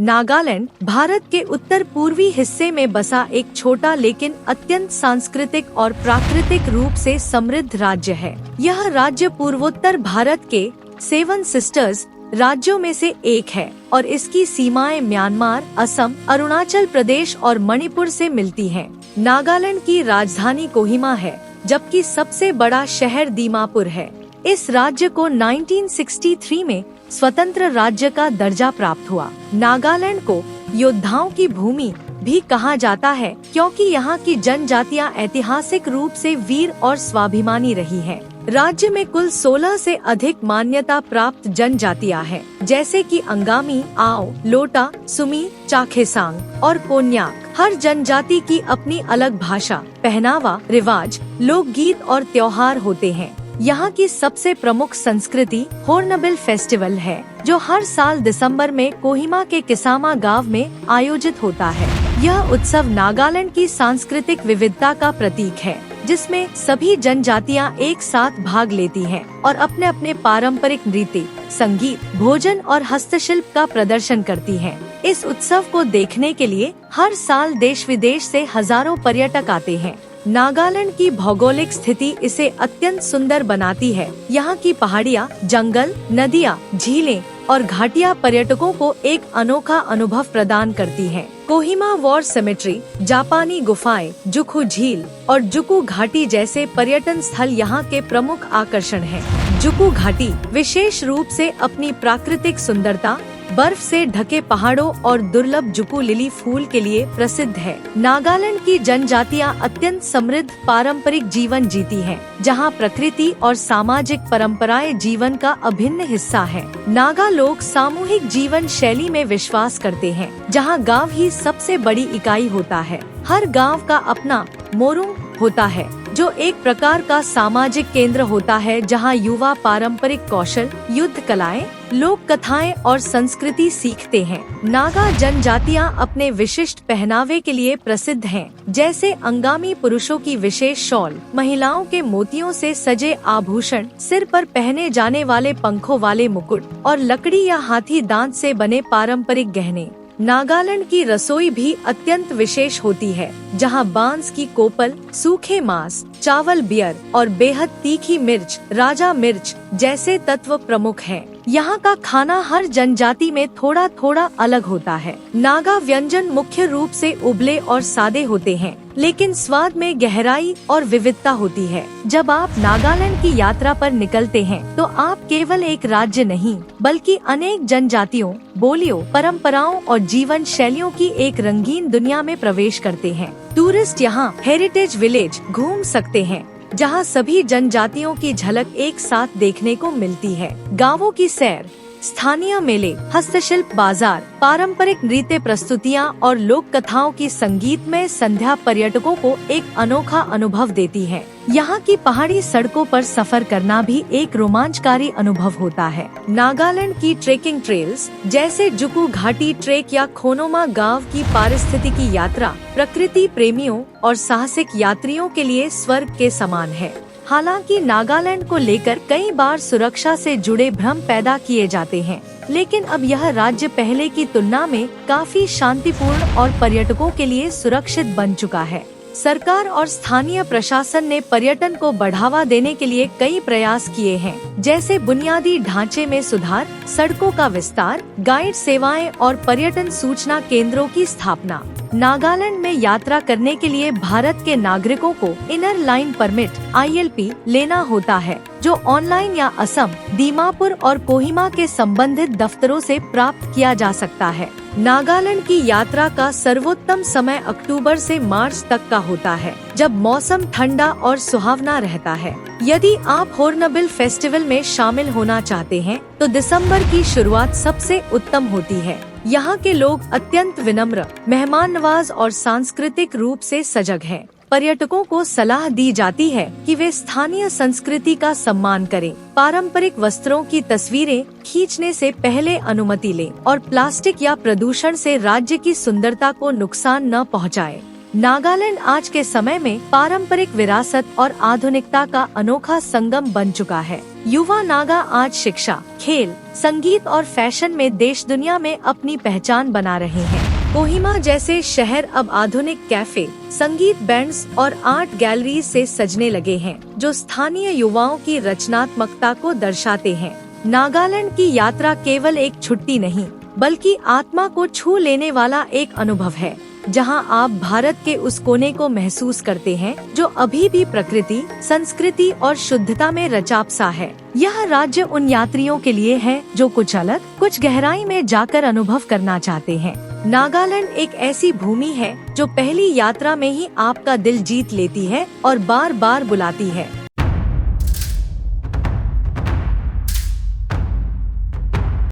नागालैंड भारत के उत्तर पूर्वी हिस्से में बसा एक छोटा लेकिन अत्यंत सांस्कृतिक और प्राकृतिक रूप से समृद्ध राज्य है। यह राज्य पूर्वोत्तर भारत के 7 सिस्टर्स राज्यों में से एक है और इसकी सीमाएं म्यांमार, असम, अरुणाचल प्रदेश और मणिपुर से मिलती हैं। नागालैंड की राजधानी कोहिमा है, जबकि सबसे बड़ा शहर दीमापुर है। इस राज्य को 1963 में स्वतंत्र राज्य का दर्जा प्राप्त हुआ। नागालैंड को योद्धाओं की भूमि भी कहा जाता है, क्योंकि यहाँ की जनजातियाँ ऐतिहासिक रूप से वीर और स्वाभिमानी रही हैं। राज्य में कुल 16 से अधिक मान्यता प्राप्त जनजातियाँ हैं, जैसे कि अंगामी, आओ, लोटा, सुमी, चाखेसांग और कोन्याक। हर जनजाति की अपनी अलग भाषा, पहनावा, रिवाज, लोकगीत और त्योहार होते हैं। यहाँ की सबसे प्रमुख संस्कृति हॉर्नबिल फेस्टिवल है, जो हर साल दिसंबर में कोहिमा के किसामा गांव में आयोजित होता है। यह उत्सव नागालैंड की सांस्कृतिक विविधता का प्रतीक है, जिसमें सभी जनजातियाँ एक साथ भाग लेती हैं और अपने अपने पारंपरिक नृत्य, संगीत, भोजन और हस्तशिल्प का प्रदर्शन करती हैं। इस उत्सव को देखने के लिए हर साल देश विदेश से हजारों पर्यटक आते हैं। नागालैंड की भौगोलिक स्थिति इसे अत्यंत सुंदर बनाती है। यहाँ की पहाड़ियाँ, जंगल, नदियाँ, झीलें और घाटियाँ पर्यटकों को एक अनोखा अनुभव प्रदान करती हैं। कोहिमा वॉर सेमेट्री, जापानी गुफाएं, जुकू झील और जुकू घाटी जैसे पर्यटन स्थल यहाँ के प्रमुख आकर्षण हैं। जुकू घाटी विशेष रूप से अपनी प्राकृतिक सुंदरता, बर्फ से ढके पहाड़ों और दुर्लभ जुकू लिली फूल के लिए प्रसिद्ध है। नागालैंड की जनजातियाँ अत्यंत समृद्ध पारंपरिक जीवन जीती हैं, जहाँ प्रकृति और सामाजिक परंपराएं जीवन का अभिन्न हिस्सा है। नागा लोग सामूहिक जीवन शैली में विश्वास करते हैं, जहाँ गांव ही सबसे बड़ी इकाई होता है। हर गांव का अपना मोरुंग होता है, जो एक प्रकार का सामाजिक केंद्र होता है, जहां युवा पारंपरिक कौशल, युद्ध कलाएं, लोक कथाएं और संस्कृति सीखते हैं। नागा जनजातियां अपने विशिष्ट पहनावे के लिए प्रसिद्ध हैं, जैसे अंगामी पुरुषों की विशेष शॉल, महिलाओं के मोतियों से सजे आभूषण, सिर पर पहने जाने वाले पंखों वाले मुकुट और लकड़ी या हाथी दांत से बने पारंपरिक गहने। नागालैंड की रसोई भी अत्यंत विशेष होती है, जहां बांस की कोपल, सूखे मांस, चावल, बियर और बेहद तीखी मिर्च, राजा मिर्च जैसे तत्व प्रमुख हैं। यहाँ का खाना हर जनजाति में थोड़ा थोड़ा अलग होता है। नागा व्यंजन मुख्य रूप से उबले और सादे होते हैं, लेकिन स्वाद में गहराई और विविधता होती है। जब आप नागालैंड की यात्रा पर निकलते हैं, तो आप केवल एक राज्य नहीं, बल्कि अनेक जनजातियों, बोलियों, परंपराओं और जीवन शैलियों की एक रंगीन दुनिया में प्रवेश करते हैं। टूरिस्ट यहाँ हेरिटेज विलेज घूम सकते हैं, जहाँ सभी जनजातियों की झलक एक साथ देखने को मिलती है। गांवों की सैर, स्थानीय मेले, हस्तशिल्प बाजार, पारंपरिक नृत्य प्रस्तुतियाँ और लोक कथाओं की संगीतमय संध्या पर्यटकों को एक अनोखा अनुभव देती है। यहाँ की पहाड़ी सड़कों पर सफर करना भी एक रोमांचकारी अनुभव होता है। नागालैंड की ट्रेकिंग ट्रेल्स, जैसे जुकू घाटी ट्रेक या खोनोमा गांव की पारिस्थितिकी यात्रा, प्रकृति प्रेमियों और साहसिक यात्रियों के लिए स्वर्ग के समान है। हालांकि नागालैंड को लेकर कई बार सुरक्षा से जुड़े भ्रम पैदा किए जाते हैं, लेकिन अब यह राज्य पहले की तुलना में काफी शांतिपूर्ण और पर्यटकों के लिए सुरक्षित बन चुका है। सरकार और स्थानीय प्रशासन ने पर्यटन को बढ़ावा देने के लिए कई प्रयास किए हैं, जैसे बुनियादी ढांचे में सुधार, सड़कों का विस्तार, गाइड सेवाएं और पर्यटन सूचना केंद्रों की स्थापना। नागालैंड में यात्रा करने के लिए भारत के नागरिकों को इनर लाइन परमिट (ILP) लेना होता है, जो ऑनलाइन या असम, दीमापुर और कोहिमा के संबंधित दफ्तरों से प्राप्त किया जा सकता है। नागालैंड की यात्रा का सर्वोत्तम समय अक्टूबर से मार्च तक का होता है, जब मौसम ठंडा और सुहावना रहता है। यदि आप हॉर्नबिल फेस्टिवल में शामिल होना चाहते हैं, तो दिसंबर की शुरुआत सबसे उत्तम होती है। यहाँ के लोग अत्यंत विनम्र, मेहमान नवाज और सांस्कृतिक रूप से सजग हैं। पर्यटकों को सलाह दी जाती है कि वे स्थानीय संस्कृति का सम्मान करें, पारंपरिक वस्त्रों की तस्वीरें खींचने से पहले अनुमति लें और प्लास्टिक या प्रदूषण से राज्य की सुंदरता को नुकसान न पहुंचाएं। नागालैंड आज के समय में पारंपरिक विरासत और आधुनिकता का अनोखा संगम बन चुका है। युवा नागा आज शिक्षा, खेल, संगीत और फैशन में देश दुनिया में अपनी पहचान बना रहे हैं। कोहिमा जैसे शहर अब आधुनिक कैफे, संगीत बैंड्स और आर्ट गैलरीज से सजने लगे हैं, जो स्थानीय युवाओं की रचनात्मकता को दर्शाते हैं। नागालैंड की यात्रा केवल एक छुट्टी नहीं, बल्कि आत्मा को छू लेने वाला एक अनुभव है, जहां आप भारत के उस कोने को महसूस करते हैं जो अभी भी प्रकृति, संस्कृति और शुद्धता में रचापसा है। यह राज्य उन यात्रियों के लिए है जो कुछ अलग, कुछ गहराई में जाकर अनुभव करना चाहते हैं। नागालैंड एक ऐसी भूमि है जो पहली यात्रा में ही आपका दिल जीत लेती है और बार बार बुलाती है।